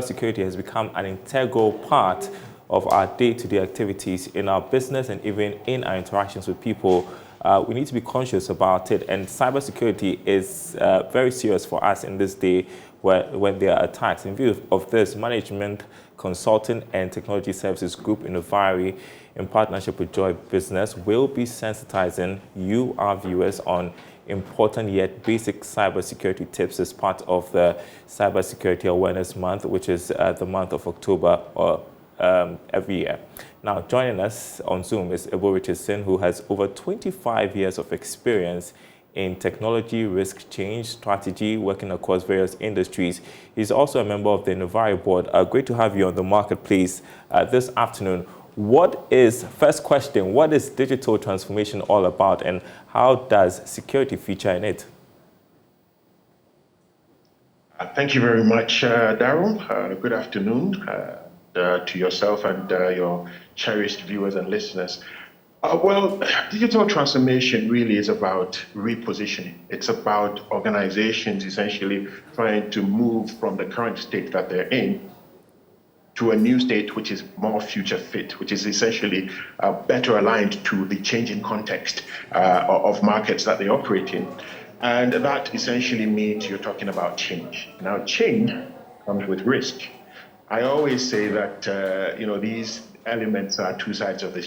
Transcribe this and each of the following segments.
cybersecurity has become an integral part of our day-to-day activities in our business and even in our interactions with people. We need to be conscious about it, and cybersecurity is very serious for us in this day when there are attacks. In view of this, Management Consulting and Technology Services Group Innovari, in partnership with Joy Business, will be sensitizing you, our viewers, on important yet basic cybersecurity tips as part of the Cybersecurity Awareness Month, which is the month of October every year. Now, joining us on Zoom is Ebo Richardson, who has over 25 years of experience in technology, risk change, strategy, working across various industries. He's also a member of the Innovari board. Great to have you on the marketplace this afternoon. First question, what is digital transformation all about, and how does security feature in it? Thank you very much, Daryl. Good afternoon to yourself and your cherished viewers and listeners. Well, digital transformation really is about repositioning. It's about organizations essentially trying to move from the current state that they're in to a new state which is more future fit, which is essentially better aligned to the changing context of markets that they operate in. And that essentially means you're talking about change. Now, change comes with risk. I always say that these elements are two sides of the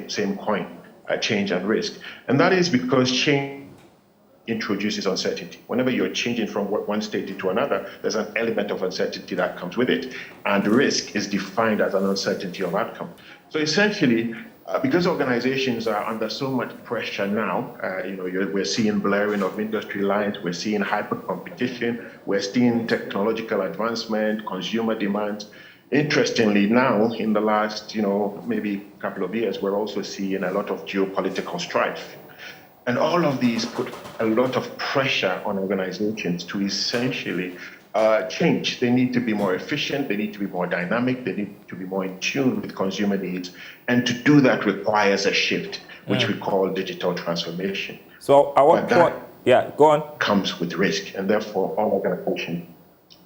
same coin, change and risk. And that is because change introduces uncertainty. Whenever you're changing from one state into another, there's an element of uncertainty that comes with it. And risk is defined as an uncertainty of outcome. So essentially, because organizations are under so much pressure now, we're seeing blurring of industry lines, we're seeing hyper competition, we're seeing technological advancement, consumer demands. Interestingly, now in the last, maybe a couple of years, we're also seeing a lot of geopolitical strife. And all of these put a lot of pressure on organizations to essentially change. They need to be more efficient, they need to be more dynamic, they need to be more in tune with consumer needs. And to do that requires a shift, which we call digital transformation. So go on. Comes with risk, and therefore all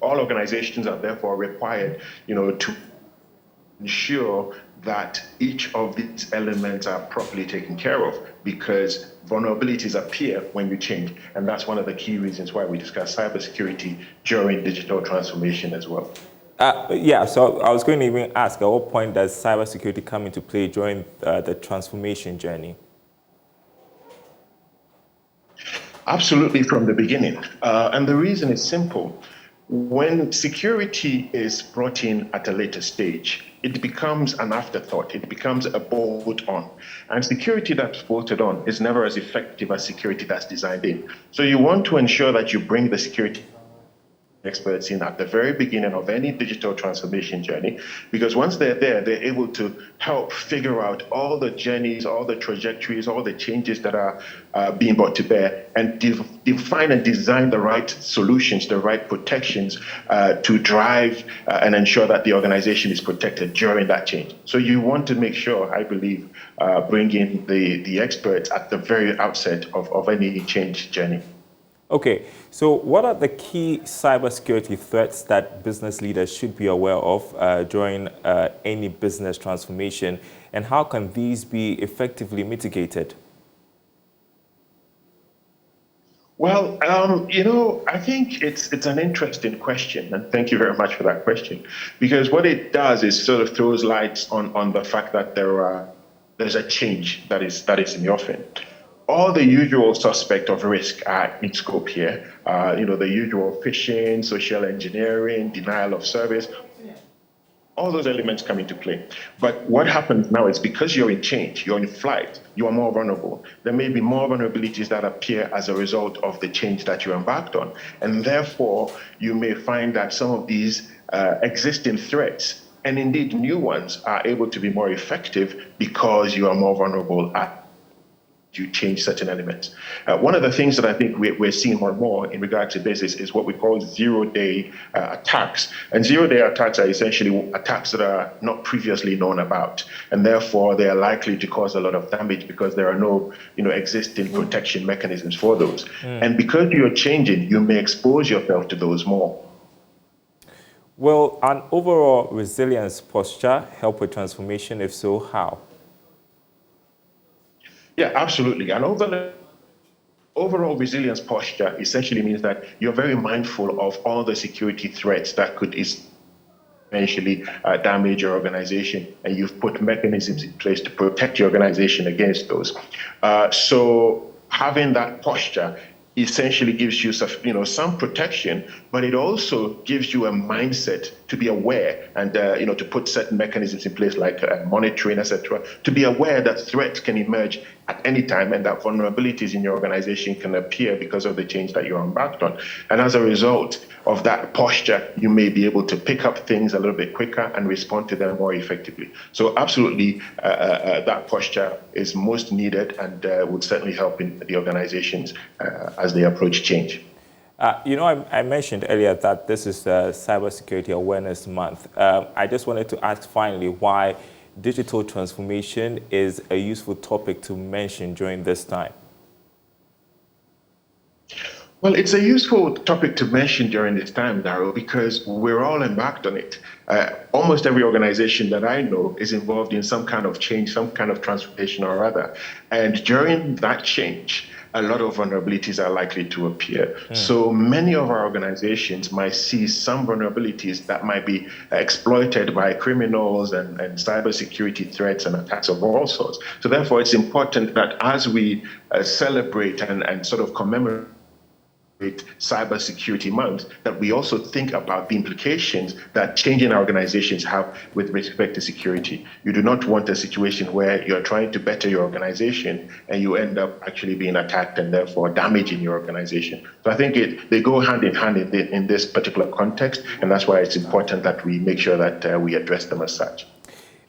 organizations are therefore required, to ensure that each of these elements are properly taken care of, because vulnerabilities appear when you change. And that's one of the key reasons why we discuss cybersecurity during digital transformation as well. So I was going to even ask, at what point does cybersecurity come into play during the transformation journey? Absolutely, from the beginning. And the reason is simple. When security is brought in at a later stage, it becomes an afterthought. It becomes a bolt-on. And security that's bolted on is never as effective as security that's designed in. So you want to ensure that you bring the security experts in at the very beginning of any digital transformation journey, because once they're there, they're able to help figure out all the journeys, all the trajectories, all the changes that are being brought to bear, and define and design the right solutions, the right protections to drive and ensure that the organization is protected during that change. So you want to make sure, I believe, bring in the experts at the very outset of any change journey. Okay, so what are the key cybersecurity threats that business leaders should be aware of during any business transformation, and how can these be effectively mitigated? Well, I think it's an interesting question, and thank you very much for that question, because what it does is sort of throws lights on the fact that there's a change that is in the offing. All the usual suspect of risk are in scope here. The usual phishing, social engineering, denial of service, all those elements come into play. But what happens now is because you're in change, you're in flight, you are more vulnerable. There may be more vulnerabilities that appear as a result of the change that you embarked on. And therefore, you may find that some of these existing threats, and indeed new ones, are able to be more effective because you are more vulnerable at you change certain elements. One of the things that I think we're seeing more and more in regard to this is what we call zero-day attacks. And zero-day attacks are essentially attacks that are not previously known about. And therefore, they are likely to cause a lot of damage because there are no existing protection mechanisms for those. And because you're changing, you may expose yourself to those more. Will an overall resilience posture help with transformation? If so, how? Yeah, absolutely. And overall resilience posture essentially means that you're very mindful of all the security threats that could eventually damage your organization, and you've put mechanisms in place to protect your organization against those. So having that posture essentially gives you some protection, but it also gives you a mindset to be aware and to put certain mechanisms in place like monitoring, etc., to be aware that threats can emerge at any time and that vulnerabilities in your organization can appear because of the change that you're embarked on. And as a result of that posture, you may be able to pick up things a little bit quicker and respond to them more effectively. So absolutely, that posture is most needed and would certainly help in the organizations as they approach change. I mentioned earlier that this is Cybersecurity Awareness Month. I just wanted to ask finally why digital transformation is a useful topic to mention during this time. Well, it's a useful topic to mention during this time, Daryl, because we're all embarked on it. Almost every organization that I know is involved in some kind of change, some kind of transformation or other. And during that change, a lot of vulnerabilities are likely to appear. So many of our organizations might see some vulnerabilities that might be exploited by criminals and cybersecurity threats and attacks of all sorts. So therefore, it's important that as we celebrate and sort of commemorate Cybersecurity Month, that we also think about the implications that changing organizations have with respect to security. You do not want a situation where you're trying to better your organization and you end up actually being attacked and therefore damaging your organization. So I think they go hand in hand in this particular context, and that's why it's important that we make sure that we address them as such.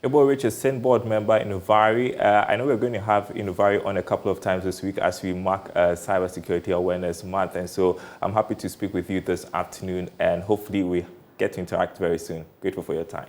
Ebo Rich is Senate board member in Uvari. I know we're going to have Uvari on a couple of times this week as we mark Cybersecurity Awareness Month. And so I'm happy to speak with you this afternoon, and hopefully we get to interact very soon. Grateful for your time.